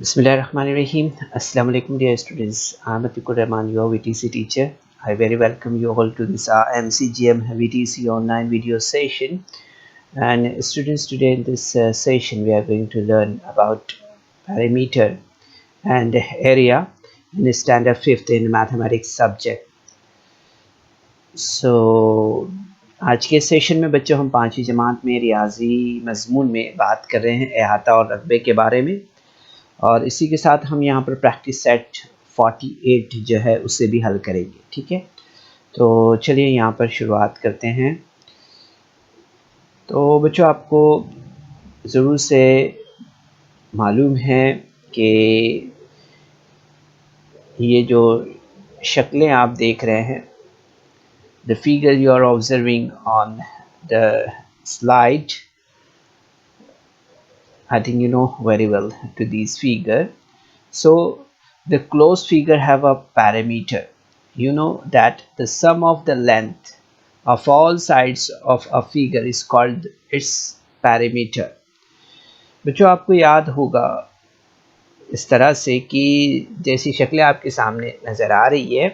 Bismillahirrahmanirrahim. Assalamu alaikum dear students. I am Ateequrrahman, your VTC teacher. I very welcome you all to this MCGM VTC online video session. And students, today in this session we are going to learn about parameter and area in standard 5th in mathematics subject. So आज के session में बच्चों हम 5वीं जमात में रियाजी मजमून में बात कर रहे हैं अहाता और रकबे के बारे में, और इसी के साथ हम यहाँ पर प्रैक्टिस सेट 48 जो है उससे भी हल करेंगे। ठीक है, तो चलिए यहाँ पर शुरुआत करते हैं। तो बच्चों, आपको ज़रूर से मालूम है कि ये जो शक्लें आप देख रहे हैं, the figure you are observing on the slide, I think you know very well to these figure. So the closed figure have a parameter. You know that the sum of the length of all sides of a figure is called its parameter. बच्चों, आपको याद होगा इस तरह से कि जैसी शक्लें आपके सामने नज़र आ रही है,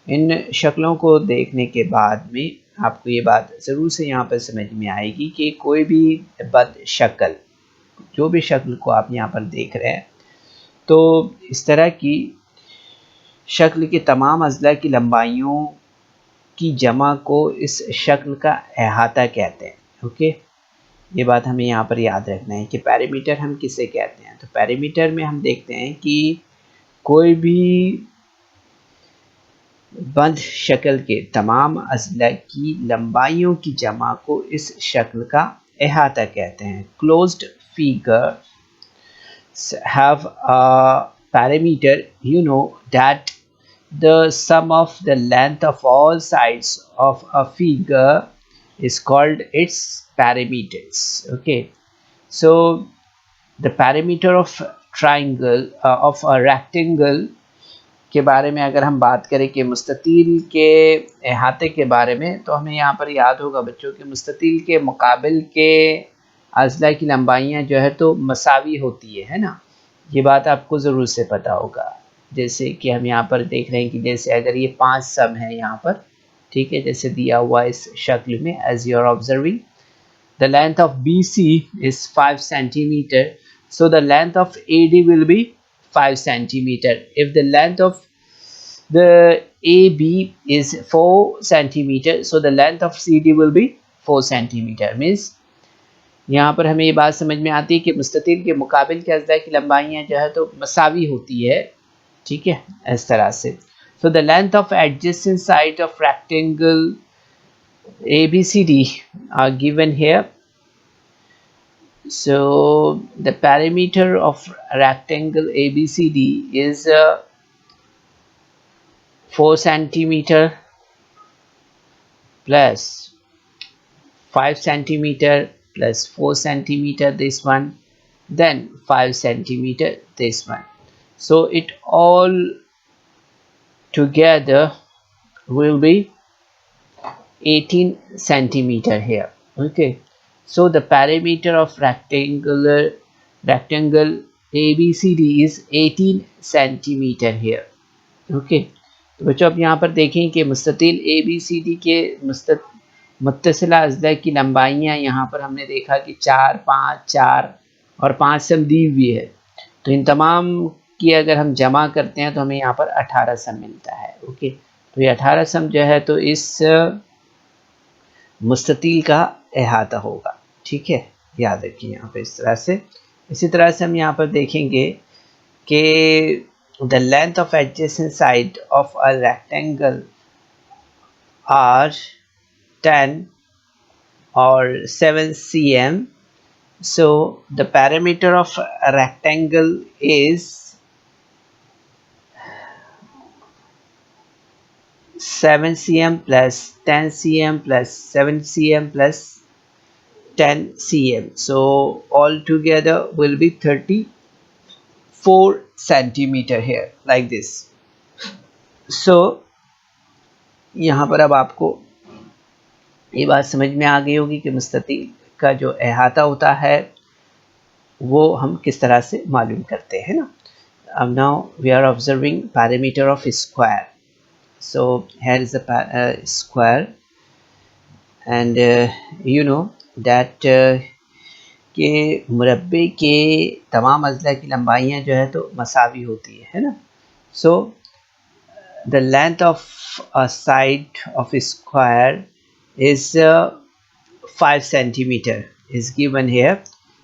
इन शक्लों को देखने के बाद में आपको ये बात ज़रूर से यहाँ पर समझ में आएगी कि कोई भी बद शक्ल, जो भी शक्ल को आप यहाँ पर देख रहे हैं, तो इस तरह की शक्ल के तमाम अज़ला की लंबाइयों की जमा को इस शक्ल का अहाता कहते हैं। ओके, ये बात हमें यहाँ पर याद रखना है कि पैरामीटर हम किसे कहते हैं। तो पैरामीटर में हम देखते हैं कि कोई भी बंद शक्ल के तमाम अज़ला की लंबाइयों की जमा को इस शक्ल का अहाता कहते हैं। Closed figures have a parameter. You know that the sum of the length of all sides of a figure is called its parameters. Okay, so the parameter of triangle of a rectangle के बारे में अगर हम बात करें कि मुस्ततील के अहाते के बारे में, तो हमें यहाँ पर याद होगा बच्चों कि मुस्ततील के मुकाबिल के अज़ला की लंबाइयाँ जो है तो मसावी होती है ना। ये बात आपको ज़रूर से पता होगा। जैसे कि हम यहाँ पर देख रहे हैं कि जैसे अगर ये 5 सम है यहाँ पर, ठीक है, जैसे दिया हुआ इस शक्ल में, as you are observing the length of BC is 5 centimetre, so the length of AD will be 5 centimetre. If the length of the AB is 4 centimeter, so the length of CD will be 4 centimeter. Means यहाँ पर हमें ये बात समझ में आती है कि मुस्ततील के मुकाबिल के अज़ला की लंबाइयाँ जो है तो मसावी होती है। ठीक है, इस तरह से। So the length of adjacent side of rectangle ABCD are given here. So the perimeter of rectangle ABCD is 4 centimeter plus 5 centimeter plus 4 centimeter this one, then 5 centimeter this one. So it all together will be 18 centimeter here. Okay, so the perimeter of rectangle ABCD is 18 centimeter here. Okay, तो बच्चों अब यहाँ पर देखें कि मुस्ततील ABCD के मुत्तसिला अज़ला की लंबाइयाँ यहाँ पर हमने देखा कि 4, 5, 4 और 5 सम दी हुई है। तो इन तमाम की अगर हम जमा करते हैं तो हमें यहाँ पर 18 सम मिलता है। ओके, तो ये 18 सम जो है तो इस मुस्ततील का अहाता होगा। ठीक है, याद रखिए यहाँ पर इस तरह से। इसी तरह से हम यहाँ पर देखेंगे कि the length of adjacent side of a rectangle are 10 or 7 cm. So the perimeter of a rectangle is 7 cm plus 10 cm plus 7 cm plus 10 cm. So all together will be 34 centimeter here, like this. So यहाँ पर अब आपको ये बात समझ में आ गई होगी कि मुस्ततील का जो अहाता होता है वो हम किस तरह से मालूम करते हैं ना। Now we are observing parameter of square. So here is the square, and you know that कि मुरब्बे के तमाम अज़ला की लंबाइयाँ जो है तो मसावी होती है ना. So the length of a side of a square is 5 centimeter is given here.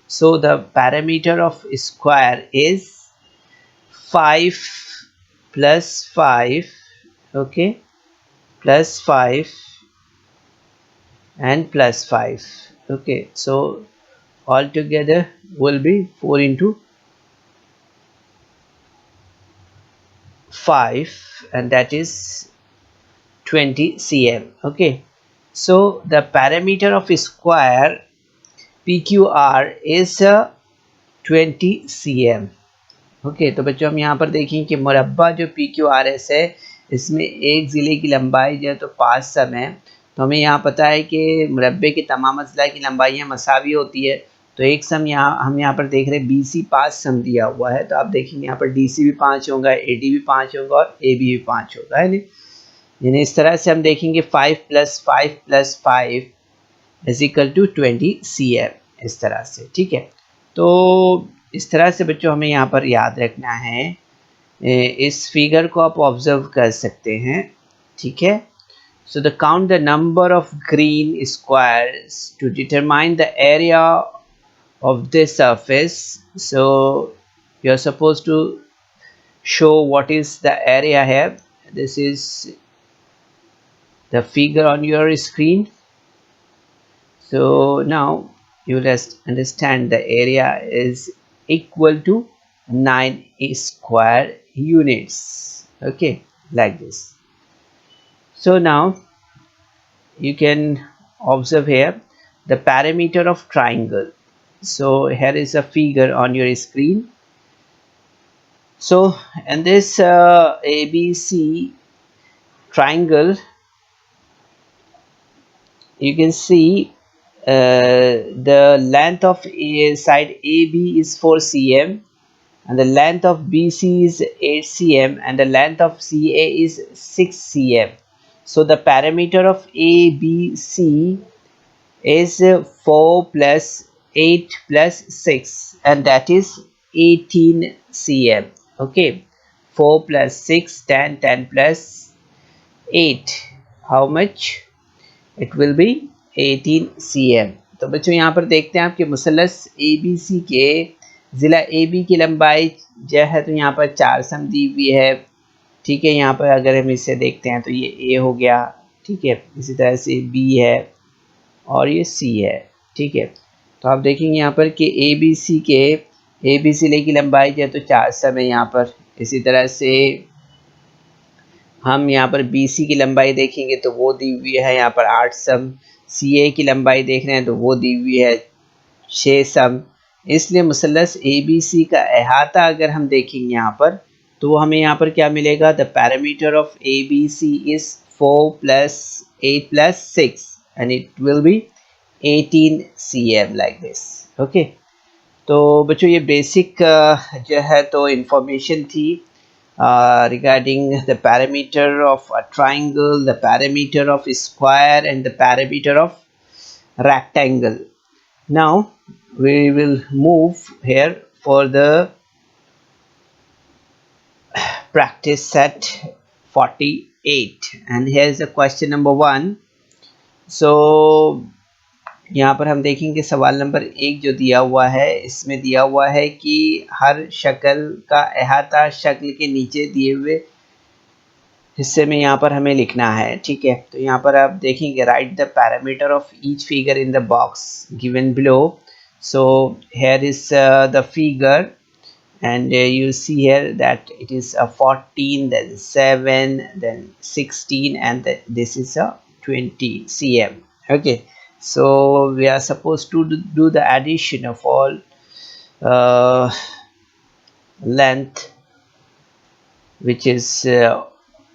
So the parameter of square is 5 plus 5, okay, plus 5 and plus 5, okay. So altogether will be 4 into 5, and that is 20 cm, okay. So the parameter of square PQR is 20 cm, okay. तो बच्चों हम यहाँ पर देखें कि मुरब्बा जो PQRS है इसमें एक ज़िले की लंबाई जो है तो 5 सम है. तो हमें यहाँ पता है कि मुरब्बे के तमाम अज़ला की लंबाइयाँ मसावी होती है. तो एक सम यहाँ हम यहाँ पर देख रहे हैं BC 5 सम दिया हुआ है. तो आप देखेंगे यहाँ पर DC भी 5 होगा, AD भी 5 होगा और AB भी 5 होगा, है नहीं. यानी इस तरह से हम देखेंगे 5 + 5 + 5 इज इक्वल टू 20 cm, इस तरह से, ठीक है. तो इस तरह से बच्चों हमें यहाँ पर याद रखना है. इस फिगर को आप ऑब्जर्व कर सकते हैं, ठीक है. So the count the number of green squares to determine the area of this surface. So you are suppose to show what is the area here. This is the figure on your screen. So now you just understand the area is equal to 9 square units, okay, like this. So now you can observe here the parameter of triangle. So here is a figure on your screen. So in this ABC triangle, you can see the length of side AB is 4 cm, and the length of BC is 8 cm, and the length of CA is 6 cm. So the parameter of ABC is 4 plus 8 plus 6, and that is 18 cm, okay. 4 plus 6, 10, 10 plus 8, how much? It will be 18 cm. तो बच्चों यहाँ पर देखते हैं आपके मुसल्लस ABC के ज़िला AB की लंबाई जो है तो यहाँ पर 4 सम दी हुई है, ठीक है. यहाँ पर अगर हम इसे देखते हैं तो ये A हो गया, ठीक है. इसी तरह से B है और ये C है, ठीक है. तो आप देखेंगे यहाँ पर कि ABC के ABC ज़िले की लंबाई जो है तो 4 सम है यहाँ पर. इसी तरह से हम यहाँ पर BC की लंबाई देखेंगे तो वो दी हुई है यहाँ पर 8 सम. CA की लंबाई देख रहे हैं तो वो दी हुई है 6 सम. इसलिए मुसल्लस ABC का अहाता अगर हम देखेंगे यहाँ पर तो हमें यहाँ पर क्या मिलेगा? The parameter of ABC is 4 plus 8 plus 6 and it will be 18 cm like this, okay. तो बच्चों ये बेसिक जो है तो इंफॉर्मेशन थी regarding the parameter of a triangle, the parameter of a square and the parameter of rectangle. Now we will move here for the practice set 48, and here is the question number 1. So यहाँ पर हम देखेंगे सवाल number 1 जो दिया हुआ है, इसमें दिया हुआ है कि हर शक्ल का अहाता शक्ल के नीचे दिए हुए हिस्से में यहाँ पर हमें लिखना है, ठीक है. तो यहाँ पर आप देखेंगे right the parameter of each figure in the box given below. So here is the figure and you see here that it is a 14, then 7, then 16, and this is a 20 cm, okay. So we are supposed to do the addition of all length which is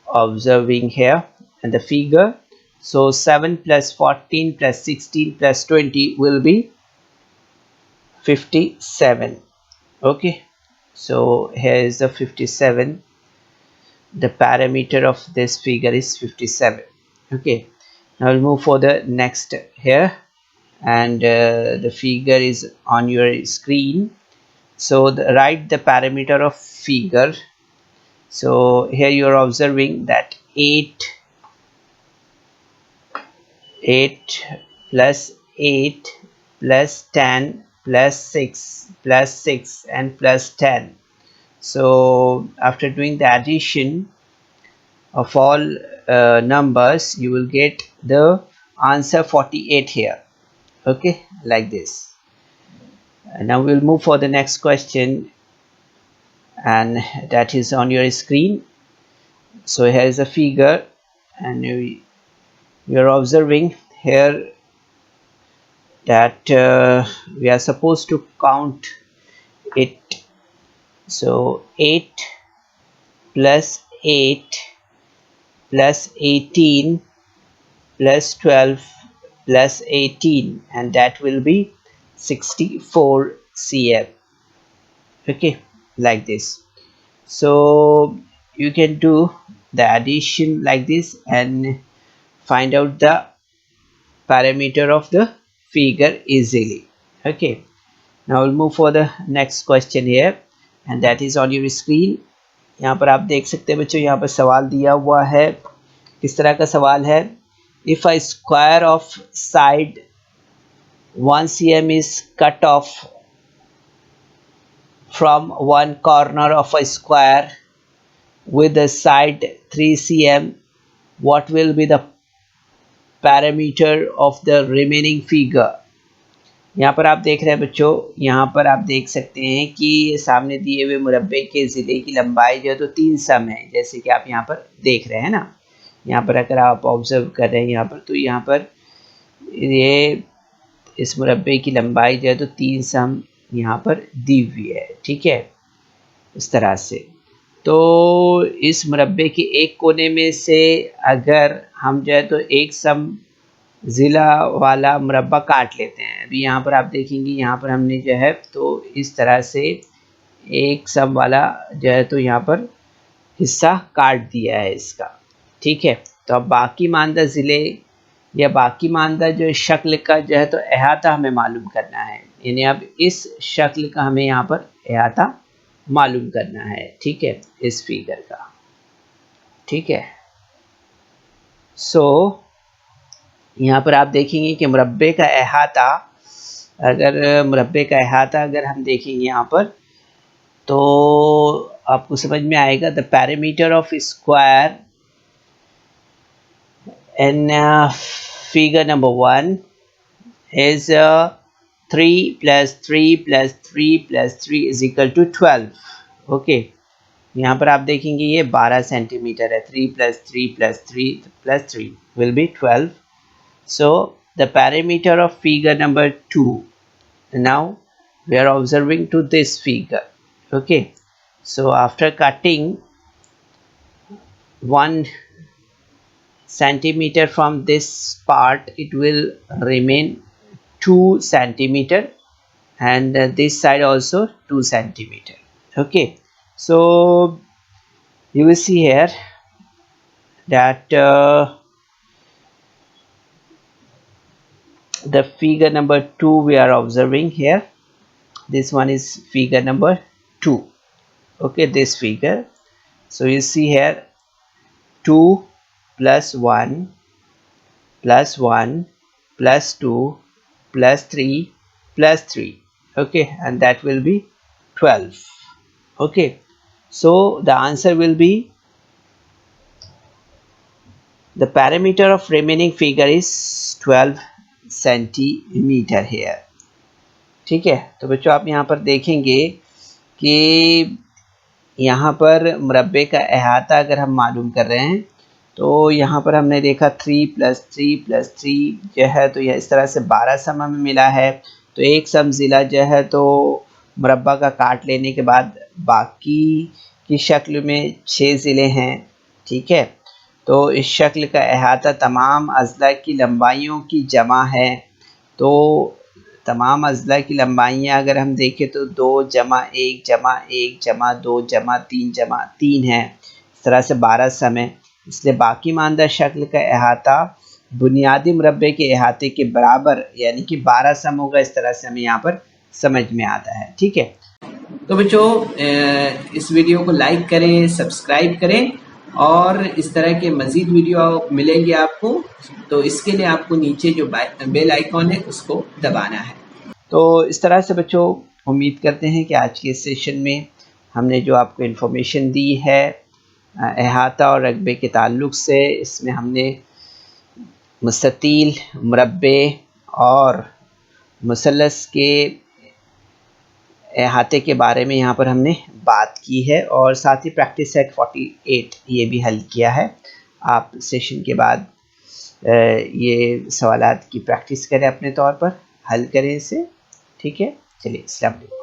observing here in the figure. So 7 plus 14 plus 16 plus 20 will be 57, okay. So here is the 57. The parameter of this figure is 57. Okay, now we'll move for the next here, and the figure is on your screen. So write the parameter of figure. So here you are observing that 8 plus 8 plus 10 plus 6 plus 6 and plus 10. So after doing the addition of all numbers, you will get the answer 48 here. Okay, like this. And now we'll move for the next question, and that is on your screen. So here is a figure, and you are observing here that we are supposed to count it. So 8 plus 8 plus 18 plus 12 plus 18, and that will be 64 cm. Okay, like this. So you can do the addition like this and find out the parameter of the figure easily. Okay, now we'll move for the next question here, and that is on your screen. यहाँ पर आप देख सकते हैं बच्चों, यहाँ पर सवाल दिया हुआ है. किस तरह का सवाल है? If a square of side 1 cm is cut off from one corner of a square with the side 3 cm, what will be the parameter of the remaining figure? यहाँ पर आप देख रहे हैं बच्चों, यहाँ पर आप देख सकते हैं कि सामने दिए हुए मुरब्बे के ज़िले की लंबाई जो है तो 3 सम है, जैसे कि आप यहाँ पर देख रहे हैं ना. यहाँ पर अगर आप ऑब्जर्व कर रहे हैं यहाँ पर, तो यहाँ पर ये इस मुरब्बे की लंबाई जो है तो 3 सम यहाँ पर दी हुई है. ठीक है, इस तरह से. तो इस मुरब्बे के एक कोने में से अगर हम जो है तो एक सम ज़िला वाला मुरब्बा काट लेते हैं. अभी यहाँ पर आप देखेंगे, यहाँ पर हमने जो है तो इस तरह से एक सम वाला जो है तो यहाँ पर हिस्सा काट दिया है इसका. ठीक है, तो अब बाकी मानदा ज़िले या बाकी मानदा जो शक्ल का जो है तो अहाता हमें मालूम करना है. यानी अब इस शक्ल का हमें यहाँ पर अहाता मालूम करना है. ठीक है, इस फिगर का. ठीक है, सो यहाँ पर आप देखेंगे कि मुरब्बे का अहाता, अगर मुरब्बे का अहाता अगर हम देखेंगे यहाँ पर, तो आपको समझ में आएगा. The parameter of square in figure number 1 is 3 plus 3 plus 3 plus 3 is equal to 12. Okay, यहाँ पर आप देखेंगे ये 12 सेंटीमीटर है. 3 plus 3 plus 3 plus 3 will be 12. So the parameter of figure number 2, now we are observing to this figure. Okay, so after cutting 1 centimeter from this part, it will remain 2 centimeter, and this side also 2 centimeter. Okay, so you will see here that the figure number 2 we are observing here. This one is figure number 2. Okay, this figure. So you see here 2 plus 1 plus 1 plus 2 plus 3 plus 3. Okay, and that will be 12. Okay, so the answer will be, the parameter of remaining figure is 12 centimetre here. ठीक है, तो बच्चों आप यहाँ पर देखेंगे कि यहाँ पर मुरब्बे का अहाता अगर हम मालूम कर रहे हैं, तो यहाँ पर हमने देखा 3 plus 3 plus 3 जो है तो यह इस तरह से 12 सम हमें मिला है. तो एक सम ज़िला जो है तो मुरब्बा का काट लेने के बाद बाकी की शक्ल में 6 ज़िले हैं. ठीक है, तो इस शक्ल का अहाता तमाम अज़ला की लंबाइयों की जमा है. तो तमाम अज़ला की लंबाइयाँ अगर हम देखें तो 2 जमा 1 जमा 1 जमा 2 जमा 3 है। इस तरह से 12 सम है, इसलिए बाकी मानदा शक्ल का अहाता बुनियादी मुरब्बे के अहाते के बराबर यानी कि 12 सम होगा। इस तरह से हमें यहाँ पर समझ में आता है। ठीक है, तो बच्चों इस वीडियो को लाइक करें, सब्सक्राइब करें और इस तरह के मज़ीद वीडियो मिलेंगे आपको। तो इसके लिए आपको नीचे जो बेल आइकॉन है उसको दबाना है। तो इस तरह से बच्चों उम्मीद करते हैं कि आज के सेशन में हमने जो आपको इन्फॉर्मेशन दी है अहाता और रकबे के ताल्लुक़ से, इसमें हमने मुस्ततील, मुरब्बे और मुसल्लस के अहाते के बारे में यहाँ पर हमने बात की है और साथ ही प्रैक्टिस सेट 48 ये भी हल किया है। आप सेशन के बाद ये सवालात की प्रैक्टिस करें, अपने तौर पर हल करें इसे। ठीक है, चलिए अस्सलाम वालेकुम।